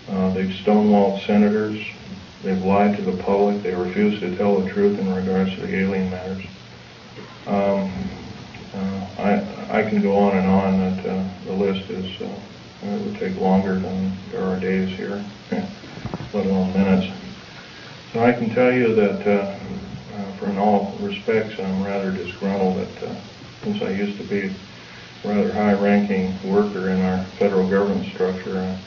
They've stonewalled senators. They've lied to the public. They refuse to tell the truth in regards to the alien matters. I can go on and on. That the list is it would take longer than there are days here, let alone minutes. So I can tell you that, for in all respects, I'm rather disgruntled that since I used to be a rather high-ranking worker in our federal government structure,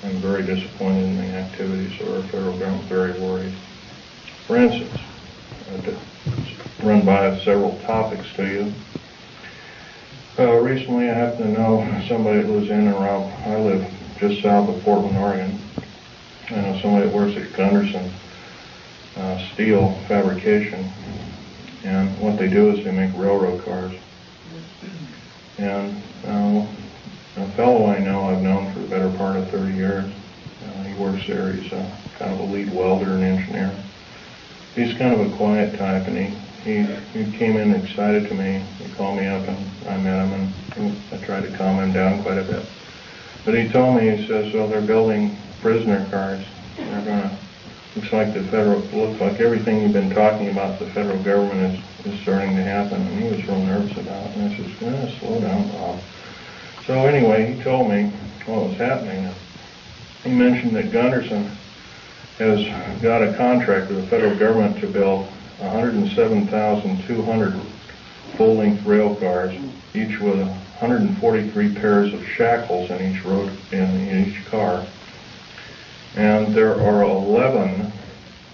I'm very disappointed in the activities of our federal government, very worried. For instance, to run by several topics to you. Recently I happen to know somebody that lives in and around, I live just south of Portland, Oregon. I know somebody that works at Gunderson Steel Fabrication, and what they do is they make railroad cars. And a fellow I know, I've known for the better part of 30 years. He works there. He's kind of a lead welder and engineer. He's kind of a quiet type, and he came in excited to me. He called me up, and I met him, and I tried to calm him down quite a bit. But he told me, he says, well, they're building prisoner cars. They're going to, looks like everything you've been talking about the federal government is starting to happen. And he was real nervous about it. And I said, slow down, Bob. So anyway, he told me what was happening. He mentioned that Gunderson has got a contract with the federal government to build 107,200 full-length rail cars, each with 143 pairs of shackles in each car. And there are 11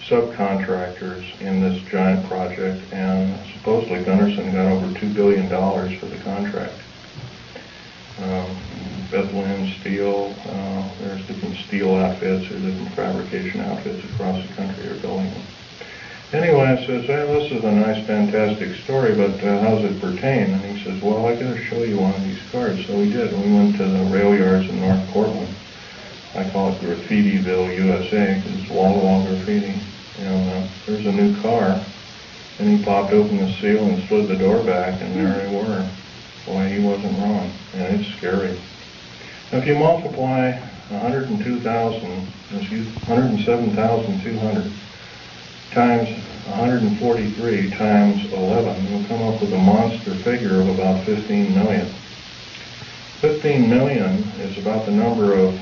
subcontractors in this giant project, and supposedly Gunderson got over $2 billion for the contract. Bethlehem Steel, there's different steel outfits or different fabrication outfits across the country are building them. Anyway, I says, hey, this is a nice, fantastic story, but how does it pertain? And he says, well, I got to show you one of these cars. So we did. We went to the rail yards in North Portland. I call it Graffitiville, USA, because it's wall-to-wall graffiti. And there's a new car, and he popped open the seal and slid the door back, and there they were. Boy, he wasn't wrong, and it's scary. Now, if you multiply 107,200 times 143 times 11, you'll come up with a monster figure of about 15 million. 15 million is about the number of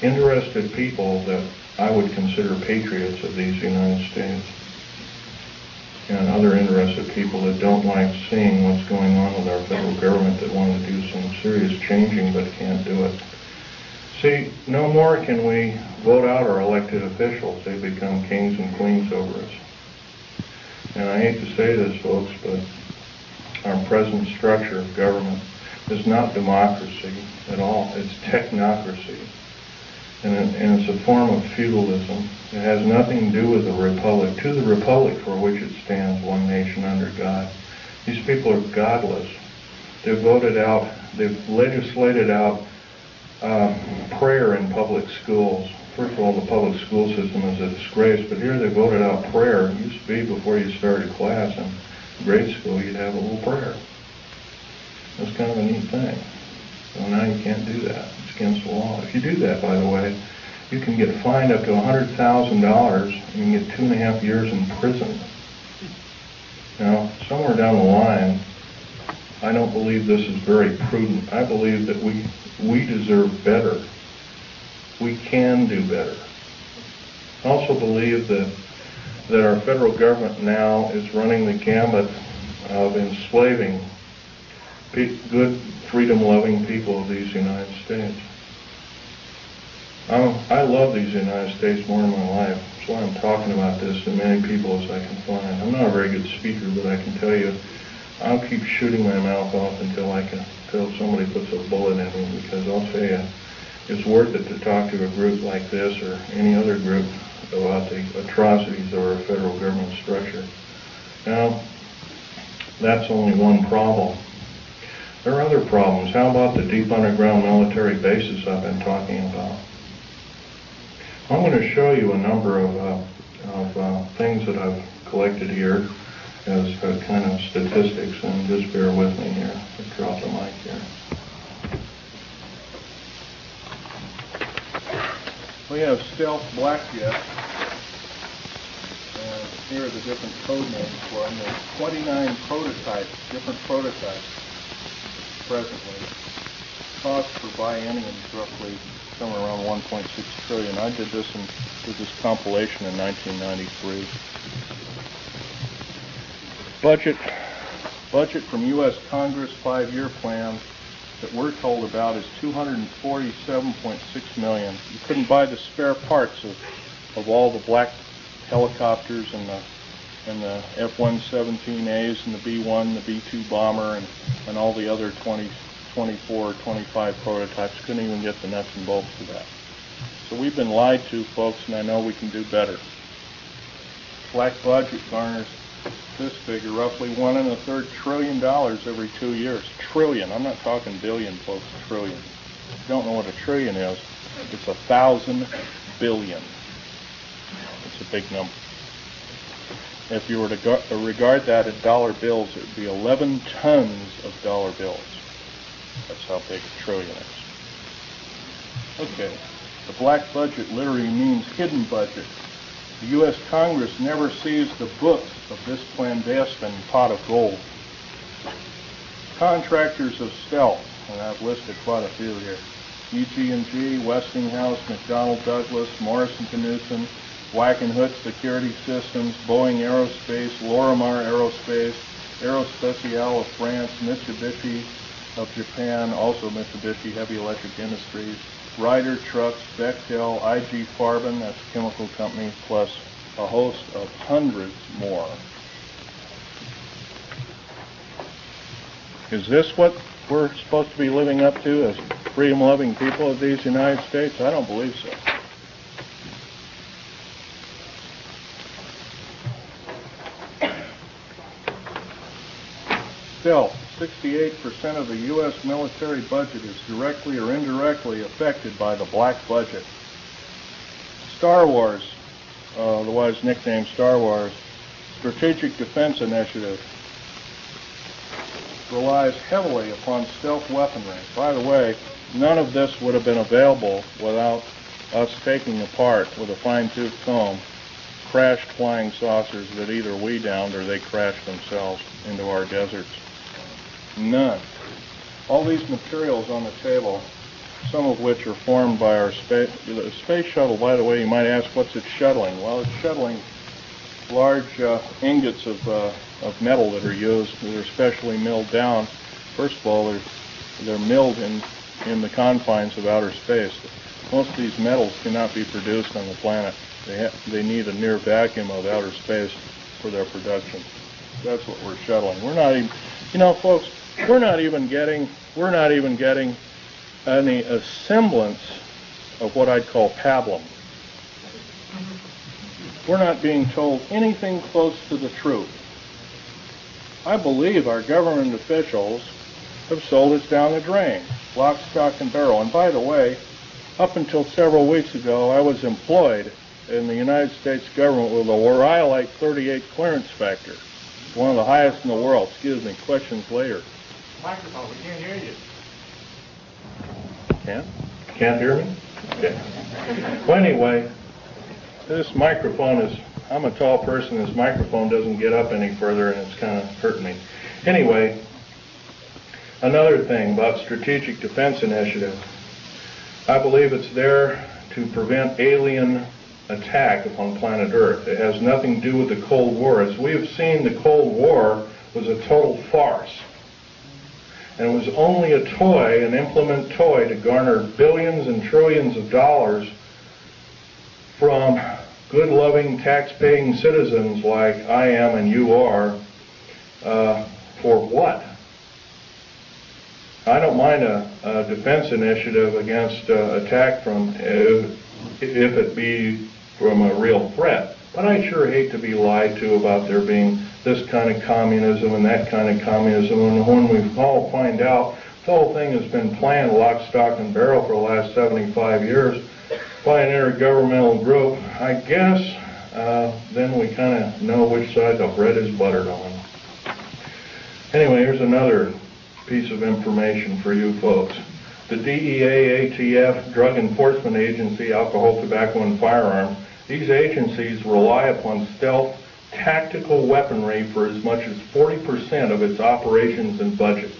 interested people that I would consider patriots of these United States, and other interested people that don't like seeing what's going on with our federal government, that want to do some serious changing but can't do it. See, no more can we vote out our elected officials. They become kings and queens over us. And I hate to say this, folks, but our present structure of government is not democracy at all. It's technocracy. And it's a form of feudalism. It has nothing to do with the republic. To the republic for which it stands, one nation under God. These people are godless. They've voted out, they've legislated out prayer in public schools. First of all, the public school system is a disgrace, but here they voted out prayer. It used to be before you started class in grade school, you'd have a little prayer. That's kind of a neat thing. So now you can't do that. It's against the law. If you do that, by the way, you can get fined up to $100,000 and you can get 2.5 years in prison. Now, somewhere down the line, I don't believe this is very prudent. I believe that we deserve better. We can do better. I also believe that our federal government now is running the gamut of enslaving good, freedom-loving people of these United States. I love these United States more in my life. That's why I'm talking about this to many people as I can find. I'm not a very good speaker, but I can tell you, I'll keep shooting my mouth off until somebody puts a bullet in me, because I'll tell you, it's worth it to talk to a group like this or any other group about the atrocities of our federal government structure. Now, that's only one problem. There are other problems. How about the deep underground military bases I've been talking about? I'm going to show you a number of things that I've collected here as kind of statistics, and just bear with me here. I'll drop the mic here. We have stealth black jet, and here are the different code names for them. There's 29 prototypes, different prototypes presently. Cost per biennium is roughly somewhere around 1.6 trillion. I did this compilation in 1993. Budget from U.S. Congress 5-year plan that we're told about is $247.6 million. You couldn't buy the spare parts of all the black helicopters and the F-117As and the B-1, the B-2 bomber, and all the other 24 or 25 prototypes. Couldn't even get the nuts and bolts for that. So we've been lied to, folks, and I know we can do better. Black budget garners this figure, roughly $1.25 trillion every 2 years. Trillion. I'm not talking billion, folks. Trillion. If you don't know what a trillion is, it's 1,000 billion. It's a big number. If you were to regard that in dollar bills, it would be 11 tons of dollar bills. That's how big a trillion is. Okay. The black budget literally means hidden budget. The U.S. Congress never sees the books of this clandestine pot of gold. Contractors of stealth, and I've listed quite a few here. EG&G, Westinghouse, McDonnell Douglas, Morrison-Knudsen, Wackenhut Security Systems, Boeing Aerospace, Lorimar Aerospace, Aerospatiale of France, Mitsubishi of Japan, also Mitsubishi Heavy Electric Industries, Ryder Trucks, Bechtel, IG Farben, that's a chemical company, plus a host of hundreds more. Is this what we're supposed to be living up to as freedom-loving people of these United States? I don't believe so. Still, 68% of the U.S. military budget is directly or indirectly affected by the black budget. Star Wars, otherwise nicknamed Star Wars, Strategic Defense Initiative, relies heavily upon stealth weaponry. By the way, none of this would have been available without us taking apart with a fine-tooth comb crashed flying saucers that either we downed or they crashed themselves into our deserts. None. All these materials on the table, some of which are formed by our space shuttle, by the way, you might ask, what's it shuttling? Well, it's shuttling large ingots of metal that are used, that are specially milled down. First of all, they're milled in the confines of outer space. Most of these metals cannot be produced on the planet. They need a near vacuum of outer space for their production. That's what we're shuttling. We're not even, folks, we're not even getting any semblance of what I'd call pablum. We're not being told anything close to the truth. I believe our government officials have sold us down the drain, lock, stock, and barrel. And by the way, up until several weeks ago, I was employed in the United States government with a Rhyolite 38 clearance factor. One of the highest in the world. Excuse me, questions later. Microphone, we can't hear you. Can't hear me? Okay. Well, anyway, this microphone is, I'm a tall person, this microphone doesn't get up any further and it's kind of hurting me. Anyway, another thing about Strategic Defense Initiative. I believe it's there to prevent alien attack upon planet Earth. It has nothing to do with the Cold War. As we have seen, the Cold War was a total farce. And it was only a toy, an implement toy, to garner billions and trillions of dollars from good, loving, tax-paying citizens like I am and you are. For what? I don't mind a defense initiative against attack from, if it be from a real threat. But I sure hate to be lied to about there being this kind of communism and that kind of communism. And when we all find out the whole thing has been planned lock, stock, and barrel for the last 75 years by an intergovernmental group, I guess then we kind of know which side the bread is buttered on. Anyway, here's another piece of information for you folks. the DEA, ATF, Drug Enforcement Agency, Alcohol, Tobacco, and Firearms, these agencies rely upon stealth tactical weaponry for as much as 40% of its operations and budget.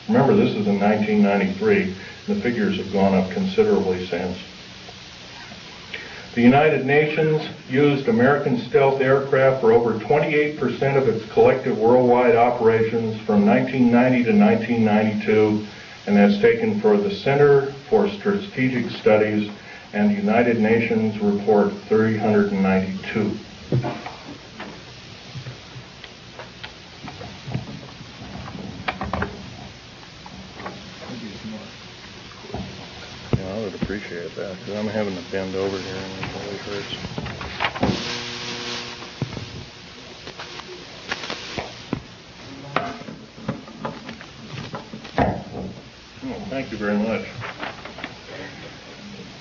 Remember, this is in 1993. The figures have gone up considerably since. The United Nations used American stealth aircraft for over 28% of its collective worldwide operations from 1990 to 1992, and that's taken for the Center for Strategic Studies and the United Nations Report 392. Yeah, I would appreciate that, because I'm having to bend over here and it really hurts. Oh, thank you very much.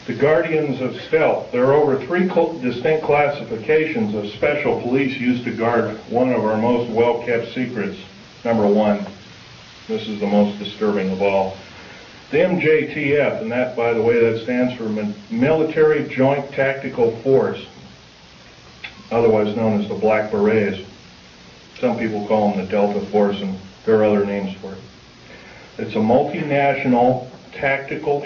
The Guardians of Stealth. There are over 3 distinct classifications of special police used to guard one of our most well-kept secrets. Number 1, this is the most disturbing of all. The MJTF, and that, by the way, that stands for Military Joint Tactical Force, otherwise known as the Black Berets. Some people call them the Delta Force, and there are other names for it. It's a multinational tactical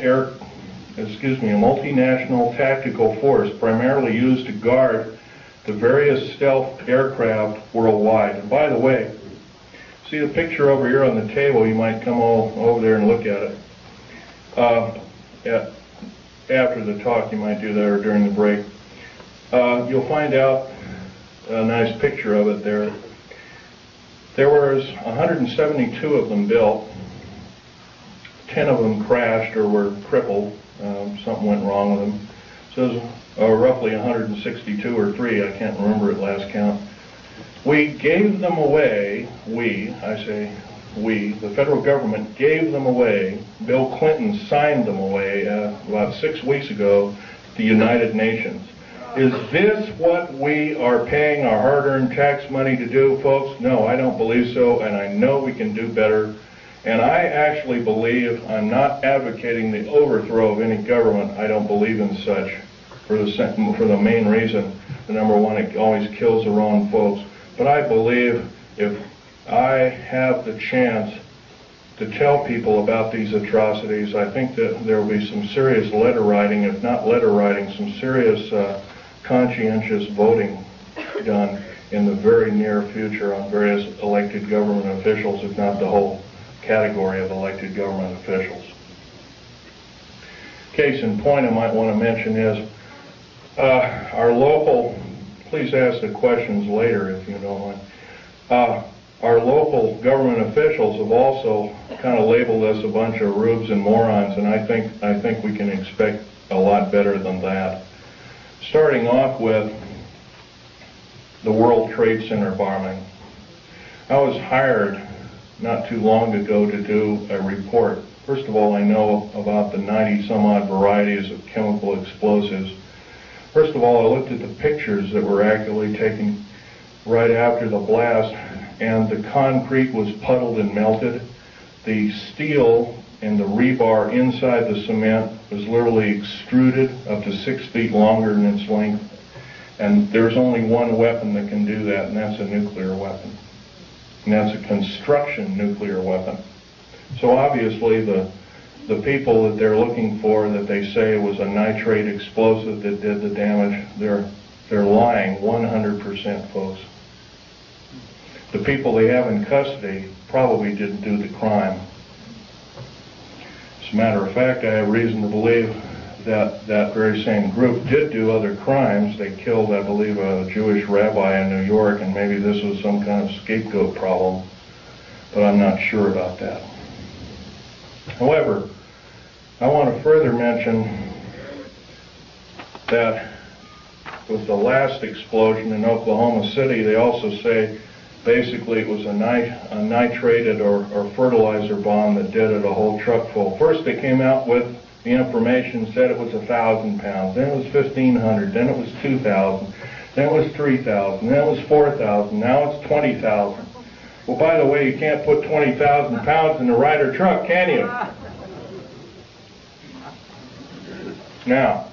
tactical force primarily used to guard the various stealth aircraft worldwide. And by the way, see the picture over here on the table? You might come over there and look at it. After the talk, you might do that, or during the break. You'll find out a nice picture of it there. There was 172 of them built. 10 of them crashed or were crippled. Something went wrong with them. So it was roughly 162 or 3. I can't remember at last count. We gave them away. The federal government gave them away. Bill Clinton signed them away about 6 weeks ago to the United Nations. Is this what we are paying our hard-earned tax money to do, folks? No, I don't believe so, and I know we can do better. And I actually believe, I'm not advocating the overthrow of any government. I don't believe in such for the main reason. The number one, it always kills the wrong folks. But I believe if I have the chance to tell people about these atrocities, I think that there will be some serious letter writing, if not letter writing, some serious conscientious voting done in the very near future on various elected government officials, if not the whole category of elected government officials. Case in point I might want to mention is our local, please ask the questions later if you don't mind. Our local government officials have also kind of labeled us a bunch of rubes and morons, and I think we can expect a lot better than that. Starting off with the World Trade Center bombing. I was hired not too long ago to do a report. First of all, I know about the 90-some-odd varieties of chemical explosives. First of all, I looked at the pictures that were actually taken right after the blast, and the concrete was puddled and melted. The steel and the rebar inside the cement was literally extruded up to 6 feet longer than its length. And there's only one weapon that can do that, and that's a nuclear weapon. And that's a construction nuclear weapon. So obviously the people that they're looking for, that they say was a nitrate explosive that did the damage, they're lying 100%, folks. The people they have in custody probably didn't do the crime. As a matter of fact, I have reason to believe that that very same group did do other crimes. They killed, I believe, a Jewish rabbi in New York, and maybe this was some kind of scapegoat problem, but I'm not sure about that. However, I want to further mention that with the last explosion in Oklahoma City, they also say basically it was a nitrated or fertilizer bomb that did it, a whole truck full. First they came out with the information, said it was 1,000 pounds, then it was 1,500, then it was 2,000, then it was 3,000, then it was 4,000, now it's 20,000. Well, by the way, you can't put 20,000 pounds in a Ryder truck, can you? Now,